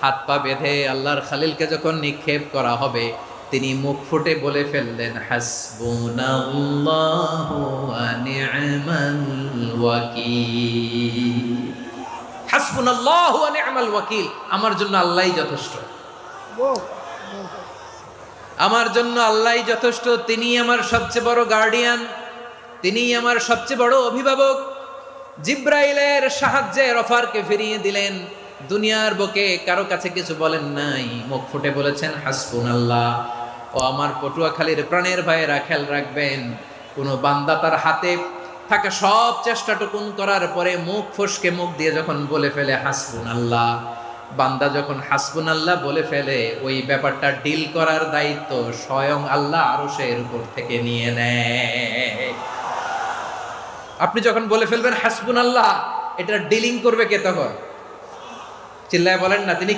হাত পা বেঁধে আল্লাহর খালিলকে যখন নিক্ষেপ করা হবে, তিনি মুখ ফুটে বলে ফেললেন, হাসবুনাল্লাহু ওয়া নি'মাল ওয়াকিল। হাসবুনাল্লাহু ওয়া নি'মাল ওয়াকিল, আমার জন্য আল্লাহই যথেষ্ট, আমার জন্য আল্লাহই যথেষ্ট। তিনি আমার সবচেয়ে বড় গার্ডিয়ান, তিনি আমার সবচেয়ে বড় অভিভাবক। জিব্রাইলের সাহায্যে অফারকে ফিরিয়ে দিলেন, দুনিয়ার বুকে কারো কাছে কিছু বলেন নাই, মুখ ফুটে বলেছেন হাসবুনাল্লাহ। ও আমার পটুয়াখালীর প্রাণের ভাইয়েরা, খেয়াল রাখবেন, কোনো বান্দা তার হাতে থাকা সব চেষ্টাটুকুন করার পরে মুখ ফসকে মুখ দিয়ে যখন বলে ফেলে হাসবুনাল্লাহ, বান্দা যখন হাসবুনাল্লাহ বলে ফেলে, ওই ব্যাপারটা ডিল করার দায়িত্ব স্বয়ং আল্লাহ আরশের উপর থেকে নিয়ে নেয়। আপনি যখন বলে ফেলবেন হাসবুনাল্লাহ, এটা ডিলিং করবে কে তখন? চিল্লায় বলেন না, তিনি